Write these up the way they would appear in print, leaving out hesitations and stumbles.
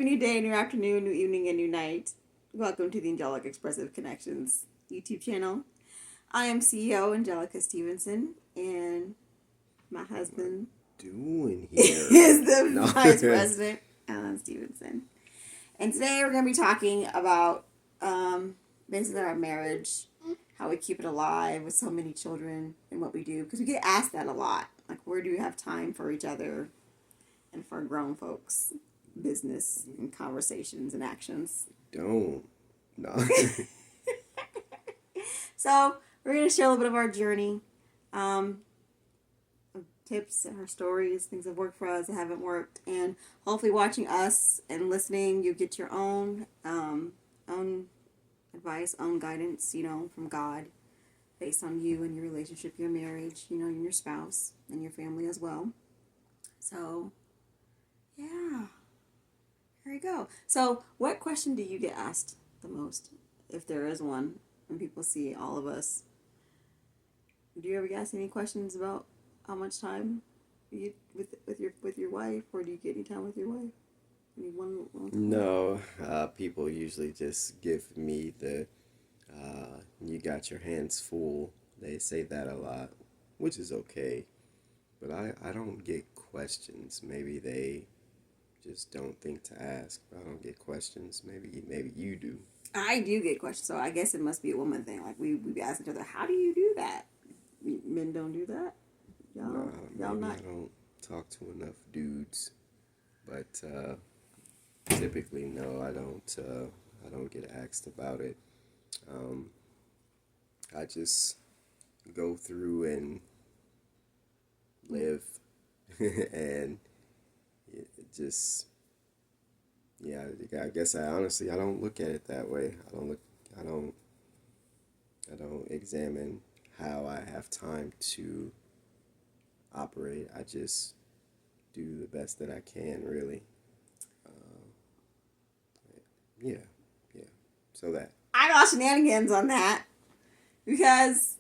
new day, new afternoon, new evening, and new night. Welcome to the Angelic Expressive Connections YouTube channel. I am CEO Angelica Stevenson, and my husband Doing here is the no. Vice President, Allen Stevenson. And today we're going to be talking about basically our marriage, how we keep it alive with so many children, and what we do. Because we get asked that a lot. Like, where do you have time for each other and for grown folks? Business and conversations and actions. Don't. No. So we're going to share a little bit of our journey, tips, our stories, things that worked for us that haven't worked, and hopefully watching us and listening, you get your own advice, own guidance, from God, based on you and your relationship, your marriage, and your spouse and your family as well. So, yeah. There you go. So, what question do you get asked the most, if there is one, when people see all of us? Do you ever get asked any questions about how much time you with your wife, or do you get any time with your wife? Any one No. People usually just give me the you got your hands full. They say that a lot, which is okay. But I don't get questions. Maybe they just don't think to ask. I don't get questions. Maybe you do. I do get questions, so I guess it must be a woman thing. Like we ask each other, how do you do that? Men don't do that. Y'all Maybe not. I don't talk to enough dudes, but typically no, I don't. I don't get asked about it. I just go through and live, and it just yeah. I guess I don't look at it that way. I don't. I don't examine how I have time to operate. I just do the best that I can, really. Yeah, yeah. So that. I got shenanigans on that because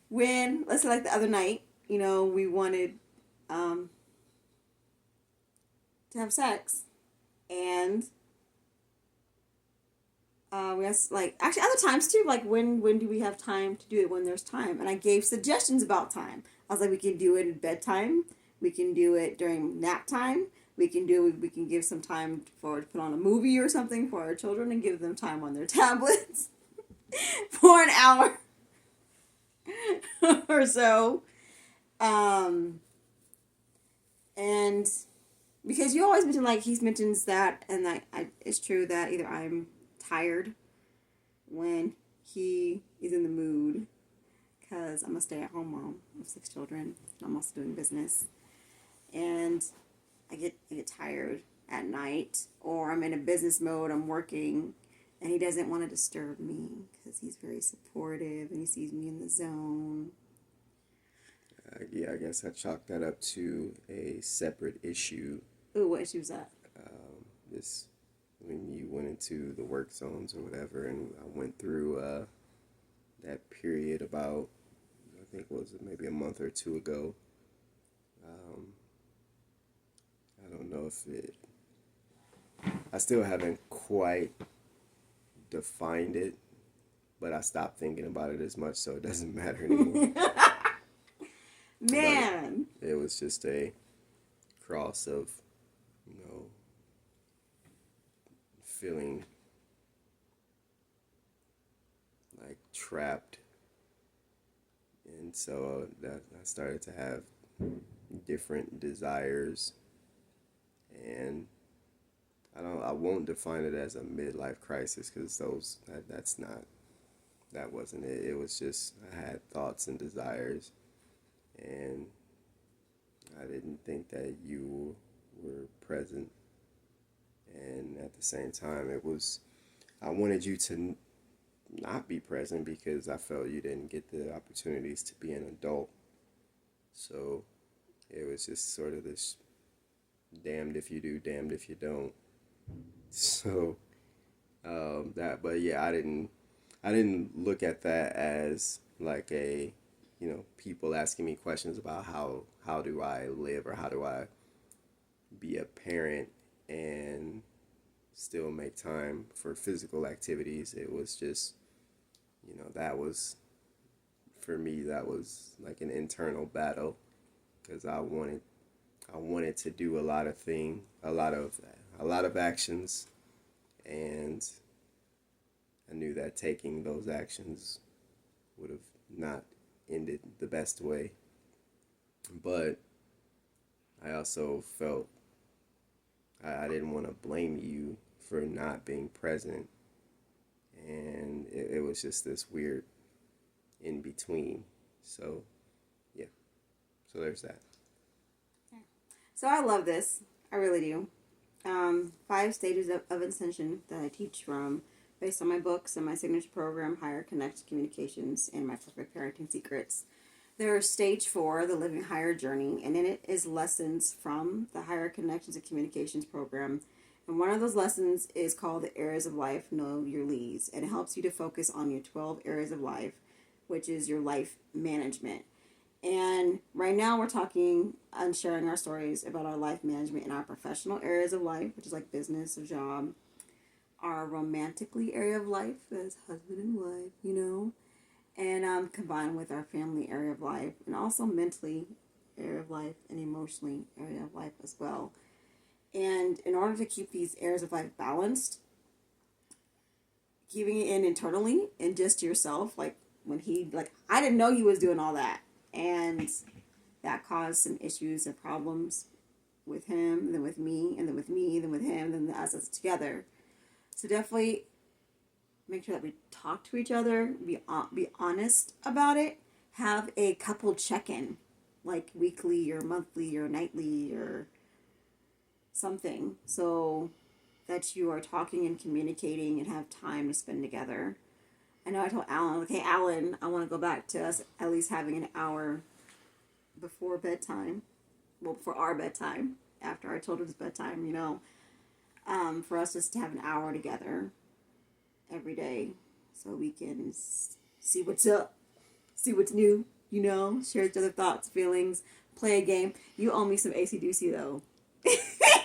let's say like the other night, we wanted to have sex, and we asked, like, actually other times too, like when do we have time to do it, when there's time, and I gave suggestions about time. I was like, we can do it at bedtime, we can do it during nap time, we can give some time to put on a movie or something for our children and give them time on their tablets for an hour or so. And because you always mention, like, he mentions that, and that it's true that either I'm tired when he is in the mood, because I'm a stay-at-home mom of 6 children. I'm also doing business, and I get tired at night, or I'm in a business mode, I'm working, and he doesn't want to disturb me because he's very supportive and he sees me in the zone. Yeah, I guess I chalk that up to a separate issue. Ooh, what issue is that? This when you went into the work zones or whatever, and I went through that period about, I think it was maybe a month or two ago. I don't know if I still haven't quite defined it, but I stopped thinking about it as much, so it doesn't matter anymore. Man! But it was just a cross of, feeling like trapped, and so that I started to have different desires, and I won't define it as a midlife crisis, because that wasn't it. It was just I had thoughts and desires, and I didn't think that you were present. And at the same time, I wanted you to not be present, because I felt you didn't get the opportunities to be an adult. So it was just sort of this damned if you do, damned if you don't. So but yeah, I didn't look at that as like people asking me questions about how do I live, or how do I be a parent, and still make time for physical activities. It was just, that was, for me, that was like an internal battle because I wanted to do a lot of actions, and I knew that taking those actions would have not ended the best way. But I also felt I didn't want to blame you for not being present, and it was just this weird in between. So yeah, so there's that. So I love this. I really do. 5 stages of ascension that I teach from based on my books and my signature program, Higher Connect Communications, and my Perfect Parenting Secrets. There's stage 4, the Living Higher Journey, and in it is lessons from the Higher Connections and Communications program. And one of those lessons is called the Areas of Life, Know Your Leads, and it helps you to focus on your 12 areas of life, which is your life management. And right now we're talking and sharing our stories about our life management in our professional areas of life, which is like business or job, our romantically area of life, as husband and wife, and combined with our family area of life, and also mentally area of life and emotionally area of life as well. And in order to keep these areas of life balanced, keeping it in internally and just to yourself, like when I didn't know he was doing all that, and that caused some issues and problems with him, and then with me, and then with me, and then with him, and then us together. So definitely make sure that we talk to each other, be honest about it, have a couple check-in, like weekly or monthly or nightly or something, so that you are talking and communicating and have time to spend together. I know I told Alan, okay, Alan, I want to go back to us at least having an hour before bedtime. Well, before our bedtime, after our children's bedtime, for us just to have an hour together every day so we can see what's up, see what's new, share each other thoughts, feelings, play a game. You owe me some AC Doocy, though. You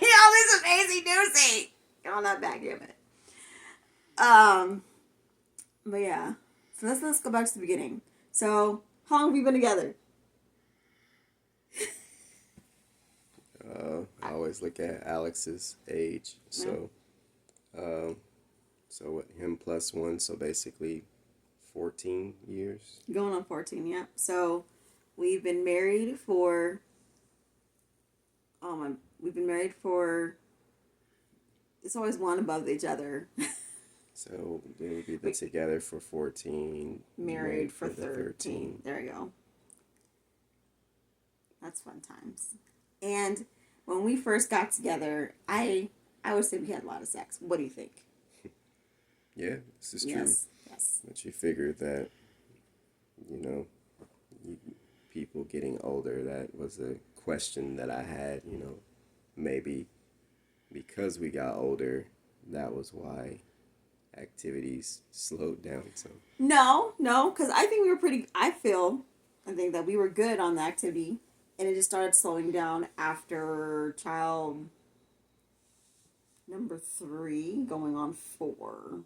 owe me some AC Doocy! Get on that backgammon. But yeah, so let's go back to the beginning. So, how long have we been together? I always look at Alex's age, so so what, him plus one, so basically 14 years. Going on 14, yeah. So we've been married for it's always one above each other. So we've been together for 14, married for 13. There you go. That's fun times. And when we first got together, I would say we had a lot of sex. What do you think? Yeah, this is true. Yes. But you figured that, people getting older, that was a question that I had, maybe because we got older, that was why activities slowed down. So No, because I think we were I think that we were good on the activity, and it just started slowing down after child number 3 going on 4.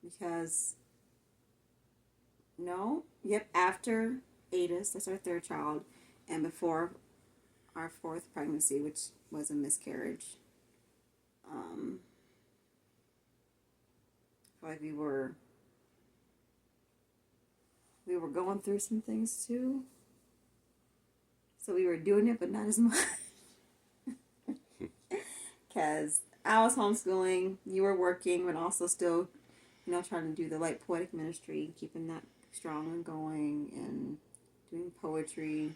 Because after Ada's, that's our 3rd child, and before our 4th pregnancy, which was a miscarriage. Like we were going through some things too, so we were doing it, but not as much. Because I was homeschooling, you were working, but also still, trying to do the light poetic ministry, keeping that strong and going, and doing poetry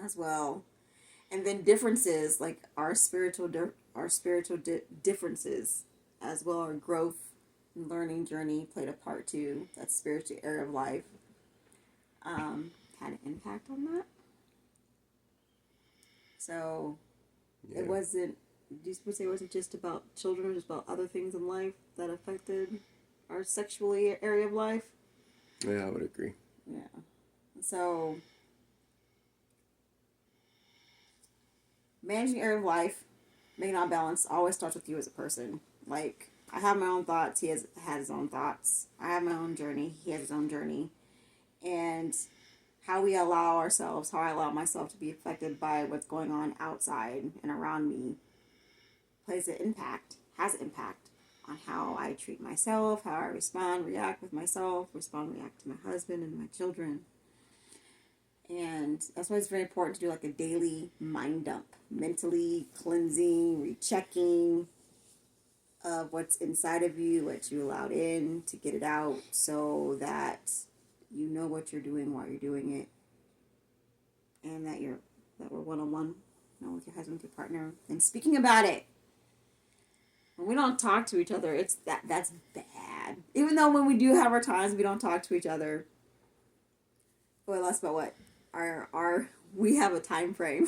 as well. And then differences, like our spiritual differences as well, our growth and learning journey played a part too. That spiritual area of life had an impact on that. So It wasn't, you would say it wasn't just about children, it was about other things in life that affected our sexual area of life. Yeah, I would agree. Yeah. So managing area of life, making out balance, always starts with you as a person. Like, I have my own thoughts. He has had his own thoughts. I have my own journey. He has his own journey. And how we allow ourselves, how I allow myself to be affected by what's going on outside and around me plays an impact, has an impact on how I treat myself, how I respond, react with myself, react to my husband and my children. And that's why it's very important to do like a daily mind dump, mentally cleansing, rechecking of what's inside of you, what you allowed in, to get it out so that you know what you're doing while you're doing it, and that we're one on one, with your husband, with your partner, and speaking about it. When we don't talk to each other, that's bad. Even though when we do have our times, we don't talk to each other. Well, that's about what our we have a time frame.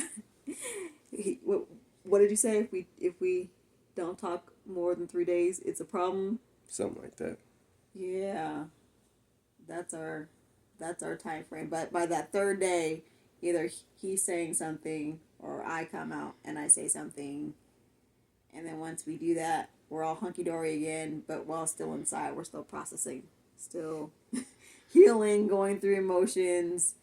What did you say? If we don't talk more than 3 days, it's a problem. Something like that. Yeah, that's our time frame. But by that third day, either he's saying something or I come out and I say something. And then once we do that, we're all hunky-dory again, but while still inside, we're still processing, still healing, going through emotions,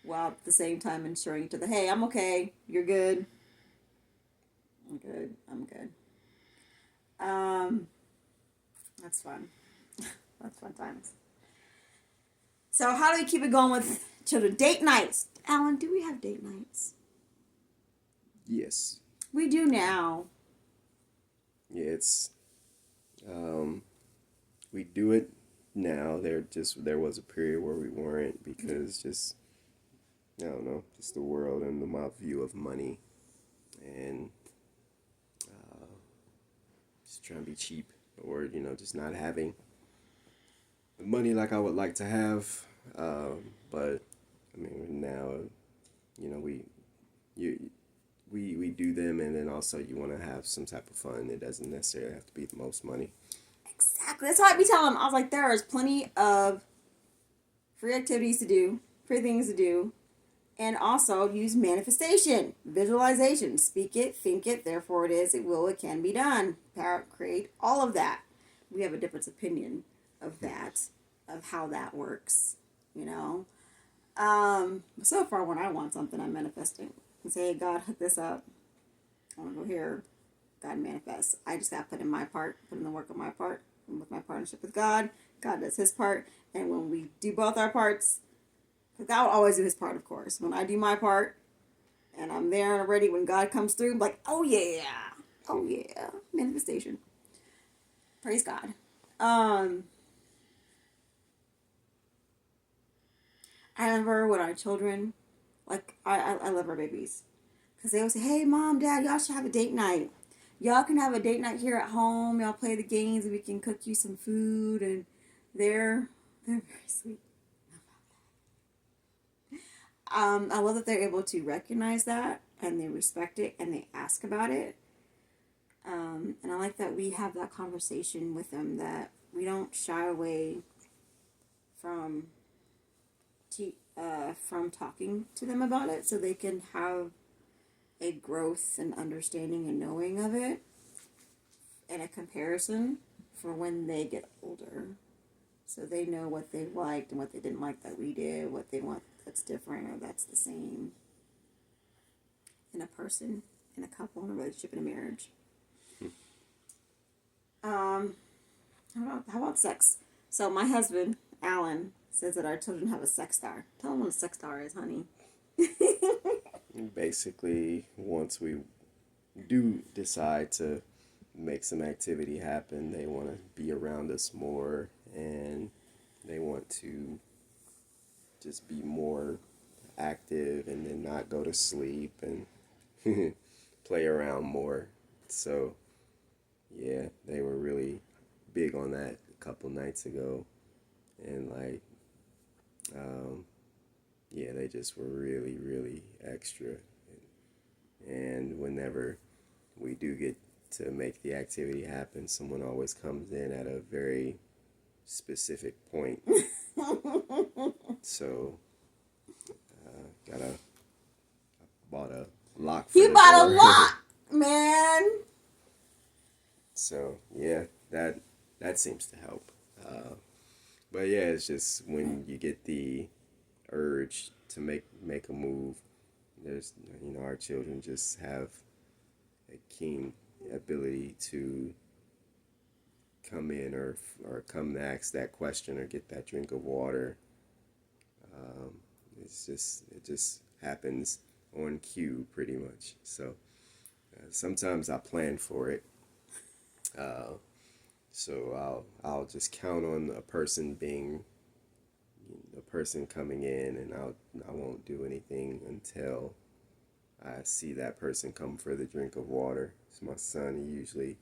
while at the same time ensuring to hey, I'm okay, you're good, I'm good. That's fun. That's fun times. So how do we keep it going with children? Date nights. Alan, do we have date nights? Yes. We do now. Yeah, it's we do it now. There was a period where we weren't because just I don't know, just the world and my view of money and just trying to be cheap or just not having the money like I would like to have. But I mean now we do them, and then also you want to have some type of fun. It doesn't necessarily have to be the most money. Exactly. That's how I be telling them. I was like, there is plenty of free activities to do, free things to do, and also use manifestation, visualization. Speak it, think it, therefore it is, it will, it can be done. Power, create, all of that. We have a different opinion of that, of how that works, So far, when I want something, I'm manifesting. And say, hey, God, hook this up. I want to go here. God manifests. I just got to put in my part, put in the work on my part, and with my partnership with God. God does his part. And when we do both our parts, because God will always do his part, of course. When I do my part, and I'm there and ready, when God comes through, I'm like, oh yeah. Oh yeah. Manifestation. Praise God. I remember when our children, like, I love our babies. Because they would say, hey, Mom, Dad, y'all should have a date night. Y'all can have a date night here at home. Y'all play the games and we can cook you some food. And they're very sweet. I love that they're able to recognize that and they respect it and they ask about it. And I like that we have that conversation with them, that we don't shy away from talking to them about it, so they can have a growth and understanding and knowing of it and a comparison for when they get older, so they know what they liked and what they didn't like that we did, what they want that's different or that's the same in a person, in a couple, in a relationship, in a marriage. How about sex? So my husband, Allen, says that our children have a sex star. Tell them what a sex star is, honey. Basically, once we do decide to make some activity happen, they want to be around us more, and they want to just be more active and then not go to sleep and play around more. So yeah, they were really big on that a couple nights ago, and like yeah, they just were really, really extra. And whenever we do get to make the activity happen, someone always comes in at a very specific point. So, I bought a lock for you the bought a door. lot, man. So yeah, that seems to help. Uh, but yeah, it's just when you get the urge to make a move. There's our children just have a keen ability to come in or come to ask that question or get that drink of water. Um, it just happens on cue pretty much. So sometimes I plan for it. Uh, so I'll just count on a person coming in, and I won't do anything until I see that person come for the drink of water. So my son, he usually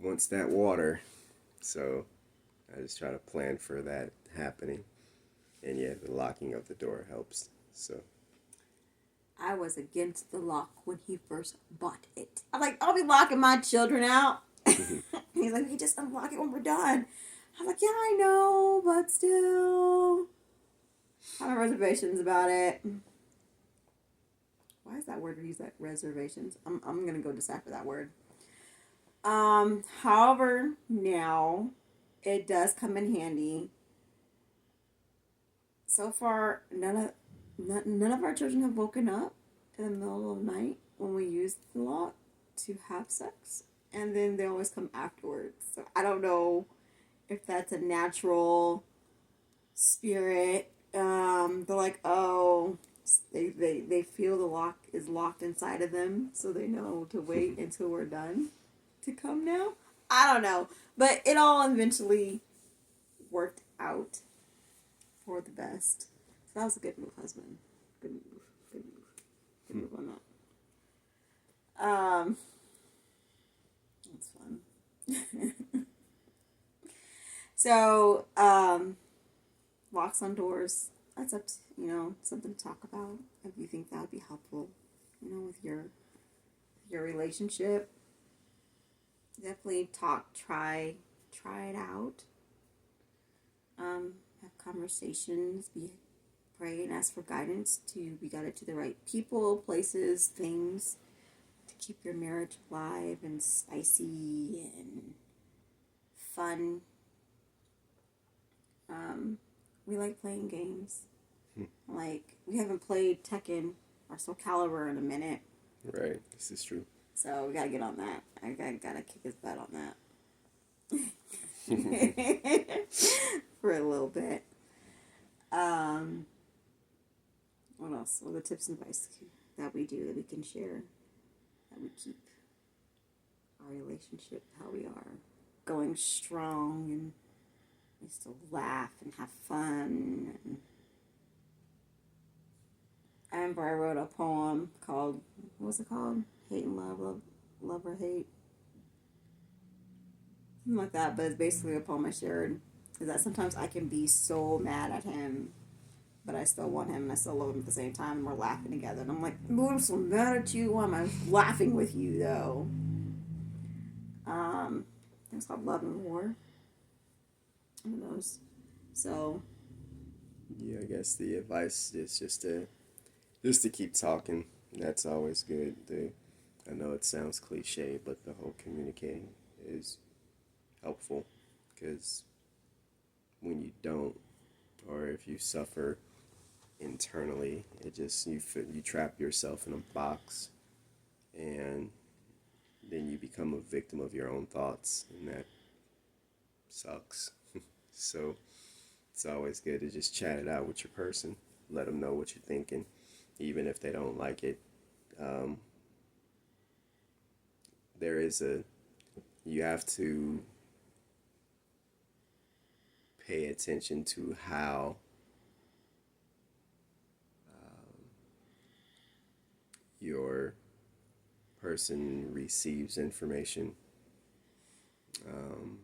wants that water, so I just try to plan for that happening. And yeah, the locking of the door helps. So I was against the lock when he first bought it. I'm like, I'll be locking my children out. He's like, we just unlock it when we're done. I'm like, yeah, I know, but still, I have reservations about it. Why is that word used? That reservations? I'm gonna go decipher that word. However, now it does come in handy. So far, none of our children have woken up in the middle of the night when we use the lock to have sex, and then they always come afterwards. So I don't know if that's a natural spirit. They're like, oh, they feel the lock is locked inside of them, so they know to wait until we're done to come now. I don't know, but it all eventually worked out for the best. So that was a good move, husband. Good move. Good move. Good move on that. That's fun. So, locks on doors. That's up to, something to talk about. If you think that would be helpful, with your relationship. Definitely try it out. Have conversations, pray and ask for guidance to be guided to the right people, places, things to keep your marriage alive and spicy and fun. We like playing games. Like, we haven't played Tekken or Soul Calibur in a minute. right, this is true. So we gotta get on that. I gotta kick his butt on that. For a little bit. What else? What are the tips and advice that we do that we can share that we keep our relationship how we are going strong and we still laugh and have fun. And I remember I wrote a poem called, what was it called? Hate and love or hate. Something like that, but it's basically a poem I shared. Is that sometimes I can be so mad at him, but I still want him and I still love him at the same time, and we're laughing together. And I'm like, I'm so mad at you. Why am I laughing with you, though? It's called Love and War. One of those. So. Yeah, I guess the advice is just to keep talking. That's always good. I know it sounds cliche, but the whole communicating is helpful, because when you don't, or if you suffer internally, it just you trap yourself in a box, and then you become a victim of your own thoughts, and that sucks. So it's always good to just chat it out with your person, let them know what you're thinking, even if they don't like it. Um, you have to pay attention to how your person receives information. Um,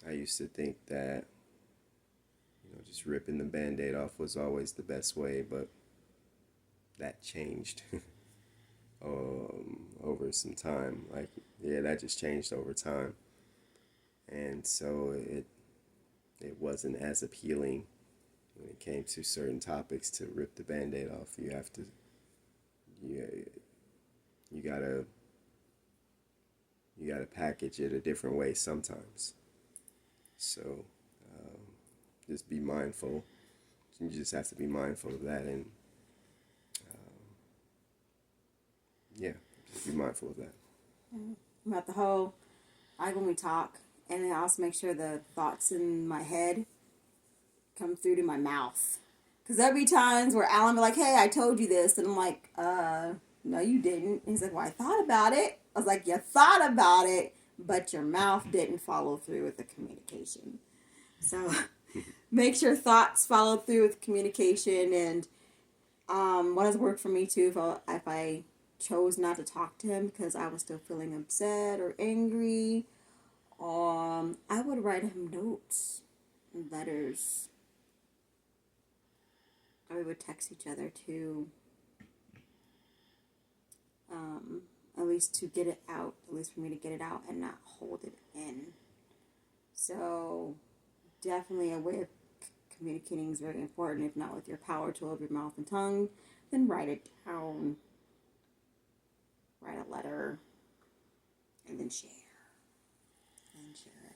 I used to think that just ripping the band-aid off was always the best way, but that changed over some time. Like, yeah, that just changed over time, and so it wasn't as appealing when it came to certain topics to rip the band-aid off. you you gotta you gotta package it a different way sometimes. So um, just be mindful. You just have to be mindful of that, and yeah, just be mindful of that. About the whole, when we talk, and I also make sure the thoughts in my head come through to my mouth. Because there'll be times where Alan will be like, hey, I told you this. And I'm like, no, you didn't. And he's like, well, I thought about it. I was like, you thought about it, but your mouth didn't follow through with the communication. So make sure thoughts follow through with communication. And what has worked for me too, if I chose not to talk to him because I was still feeling upset or angry, I would write him notes, letters. Or we would text each other to, at least to get it out, at least for me to get it out and not hold it in. So definitely a way of communicating is very important. If not with your power tool of your mouth and tongue, then write it down. Write a letter, and then share. And share it.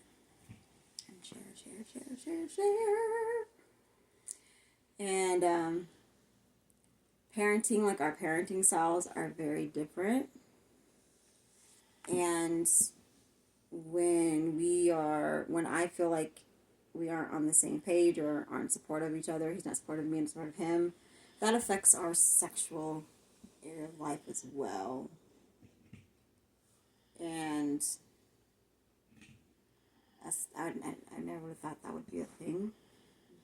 And share. And parenting, like our parenting styles are very different. And when I feel like we aren't on the same page or aren't supportive of each other, he's not supportive of me and supportive of him, that affects our sexual area of life as well. And I never would have thought that would be a thing,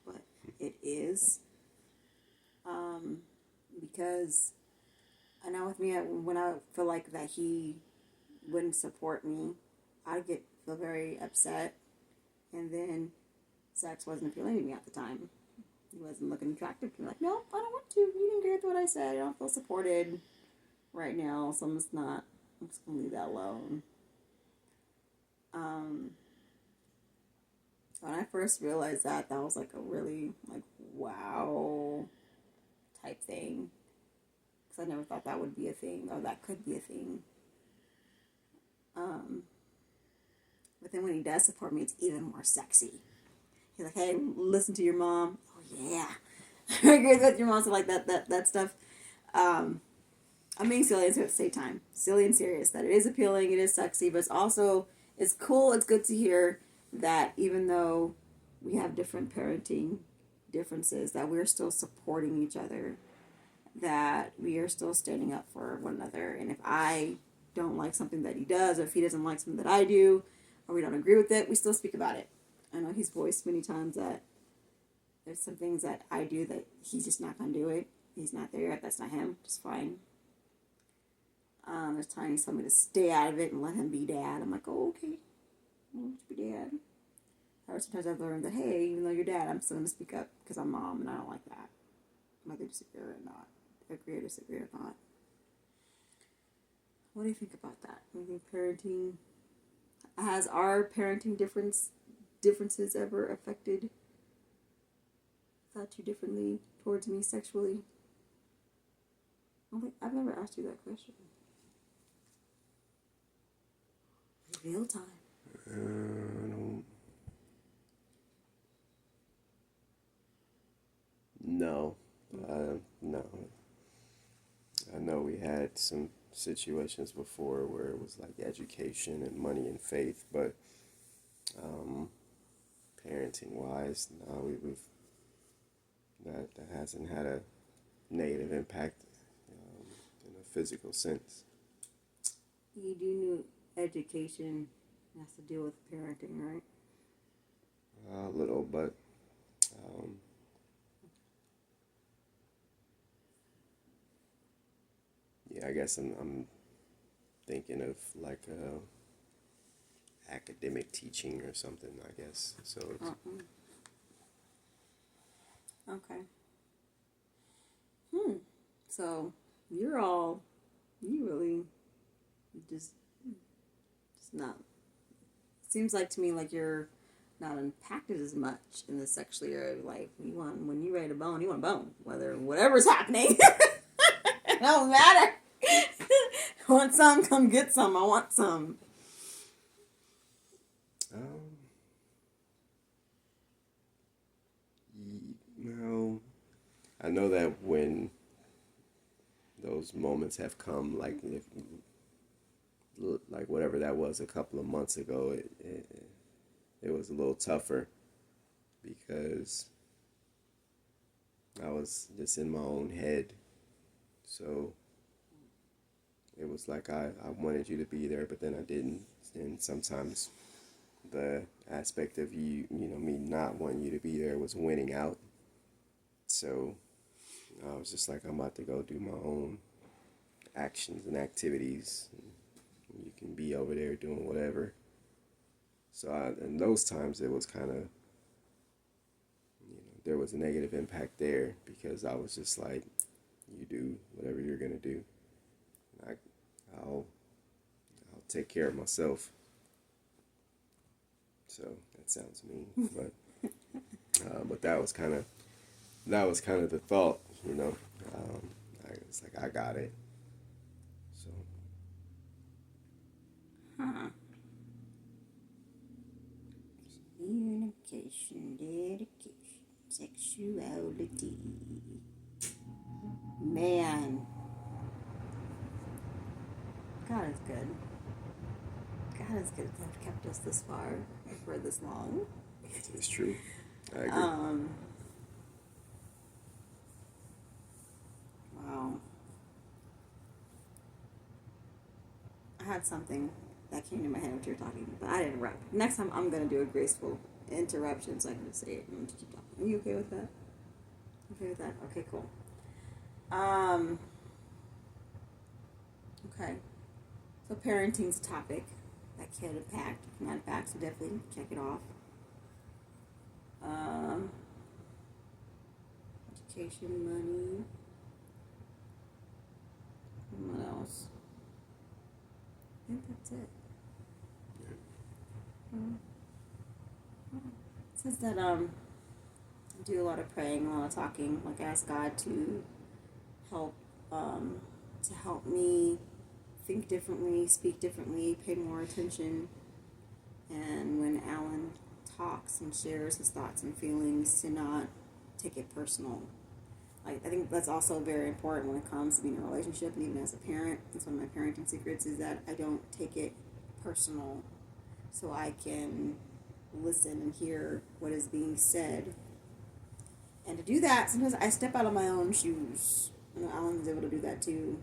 but it is. Because I know with me, when I feel like that he wouldn't support me, I'd feel very upset, and then sex wasn't appealing to me at the time. He wasn't looking attractive to me. Like, no, I don't want to. You didn't agree with what I said. I don't feel supported right now, so I'm just gonna leave that alone. When I first realized that was like a really wow type thing, because I never thought that would be a thing, or that could be a thing. But then when he does support me, it's even more sexy. He's like, hey, listen to your mom. Oh yeah. I agree with your mom, so like that stuff. I'm being silly at the same time. Silly and serious. That it is appealing, it is sexy, but it's cool, it's good to hear that even though we have different parenting differences, that we're still supporting each other, that we are still standing up for one another. And if I don't like something that he does, or if he doesn't like something that I do, or we don't agree with it, we still speak about it. I know he's voiced many times that there's some things that I do that he's just not going to do it. He's not there yet. That's not him. Just fine. There's times he's told me to stay out of it and let him be dad. I'm like, oh, okay. I'll let you be dad. Or sometimes I've learned that, hey, even though you're dad, I'm still going to speak up because I'm mom and I don't like that. Whether disagree or not. Agree or disagree or not. What do you think about that? Do you think parenting... Has our parenting differences ever affected thought you differently towards me sexually? I've never asked you that question. Real time. No. No. I know we had some situations before where it was like education and money and faith, but parenting wise, no, we've that hasn't had a negative impact in a physical sense. You do know education has to deal with parenting, right? A little, but yeah, I guess I'm thinking of like academic teaching or something, I guess. So it's, Okay. So you really just not. Seems like to me like you're not impacted as much in the sexual area of life. When you ready to bone, you want to bone, whatever's happening. don't matter. Want some? Come get some. I want some. Um, no, I know that when those moments have come, like whatever that was a couple of months ago, it was a little tougher because I was just in my own head. So it was like I wanted you to be there, but then I didn't. And sometimes the aspect of me not wanting you to be there was winning out. So I was just like, I'm about to go do my own actions and activities. You can be over there doing whatever. So in those times, it was kind of, there was a negative impact there because I was just like, you do whatever you're gonna do. I, I'll take care of myself. So that sounds mean, but that was kind of the thought, you know. It's like I got it. So Huh. Communication, dedication, sexuality. Man, God is good. God is good to have kept us this far for this long. it's true. I agree. Wow. I had something that came to my head when you were talking, but I didn't interrupt. Next time I'm gonna do a graceful interruption so I can just say it and just keep talking. Are you okay with that? Okay with that? Okay, cool. Okay. So parenting's a topic that can impact, not impact, so definitely check it off. Um, Education, money. What else? I think that's it. It says that I do a lot of praying, a lot of talking. Like I ask God to help help me think differently, speak differently, pay more attention. And when Allen talks and shares his thoughts and feelings, to not take it personal. Like I think that's also very important when it comes to being in a relationship, and even as a parent. That's one of my parenting secrets is that I don't take it personal, so I can listen and hear what is being said. And to do that, sometimes I step out of my own shoes. I know Alan was able to do that too.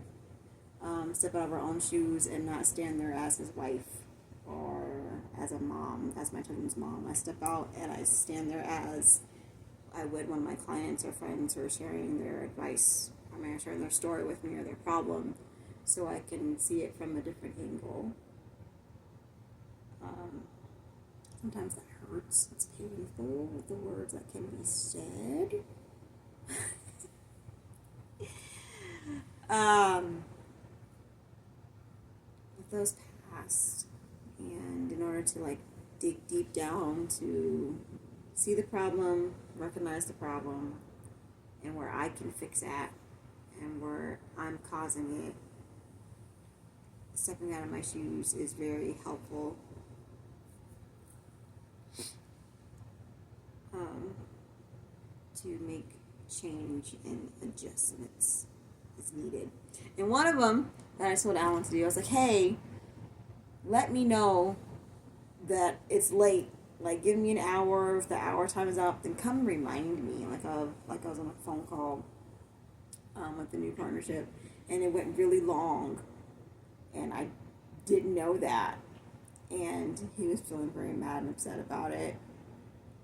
Step out of our own shoes and not stand there as his wife or as a mom, as my children's mom. I step out and I stand there as I would one of my clients or friends who are sharing their advice, or sharing their story with me or their problem, so I can see it from a different angle. Sometimes that hurts. It's painful with the words that can be said. With those past, and in order to dig deep down to see the problem, recognize the problem, and where I can fix that, and where I'm causing it, stepping out of my shoes is very helpful. To make change and adjustments as needed. And one of them that I told Alan to do, I was like, hey, let me know that it's late. Like, give me an hour. If the hour time is up, then come remind me. Like I was on a phone call with the new partnership, and it went really long, and I didn't know that, and he was feeling very mad and upset about it,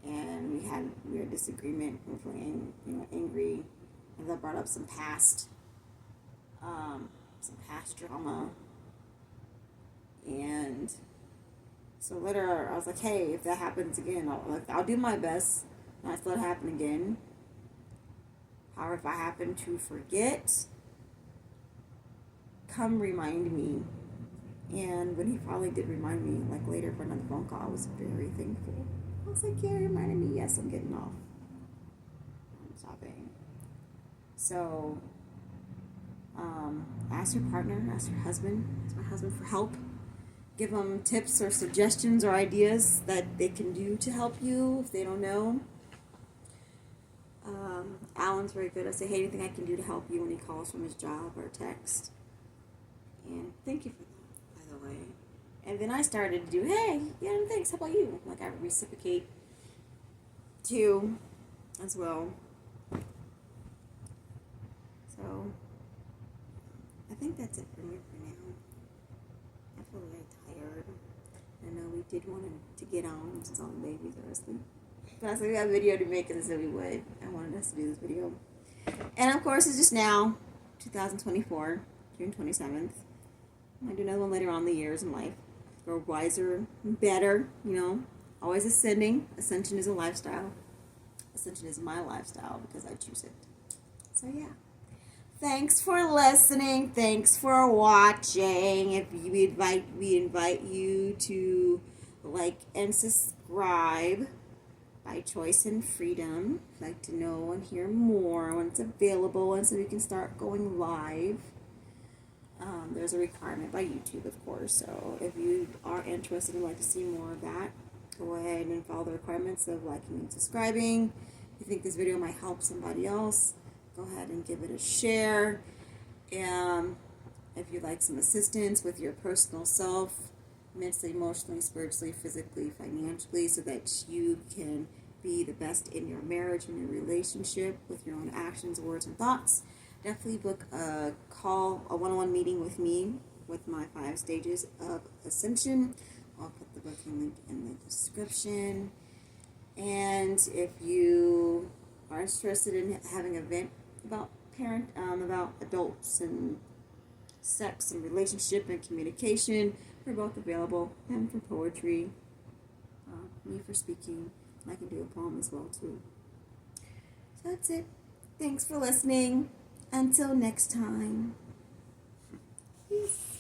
and we had a disagreement. We were feeling angry, and that brought up some past drama, and so later I was like, hey, if that happens again, I'll do my best not to let it happen again. However, if I happen to forget, come remind me. And when he finally did remind me, like later for another phone call, I was very thankful. I was like, yeah, he reminded me. Yes, I'm getting off. I'm stopping. So Ask your partner, ask your husband, ask my husband for help. Give them tips or suggestions or ideas that they can do to help you if they don't know. Alan's very good. I say, hey, anything I can do to help you when he calls from his job or text. And thank you for that, by the way. And then I started to do, hey, yeah, thanks. How about you? Like I reciprocate too, as well. So I think that's it for me for now. I feel very tired. I know we did want to get on since all the babies are asleep. But I said we got a video to make, and so we would. I wanted us to do this video. And of course, it's just now, 2024, June 27th. I might do another one later on in the years in life. Grow wiser, better, always ascending. Ascension is a lifestyle. Ascension is my lifestyle because I choose it. So, yeah. Thanks for listening. Thanks for watching. If we invite you to like and subscribe by choice and freedom. If you'd like to know and hear more when it's available and so we can start going live. There's a requirement by YouTube, of course. So if you are interested and would like to see more of that, go ahead and follow the requirements of liking and subscribing. If you think this video might help somebody else, go ahead and give it a share. If you'd like some assistance with your personal self, mentally, emotionally, spiritually, physically, financially, so that you can be the best in your marriage and your relationship with your own actions, words, and thoughts, definitely book a call, a one-on-one meeting with me with my 5 stages of ascension. I'll put the booking link in the description. And if you are interested in having an event about about adults and sex and relationship and communication, we're both available. And for poetry, me for speaking. I can do a poem as well too. So that's it. Thanks for listening. Until next time. Peace.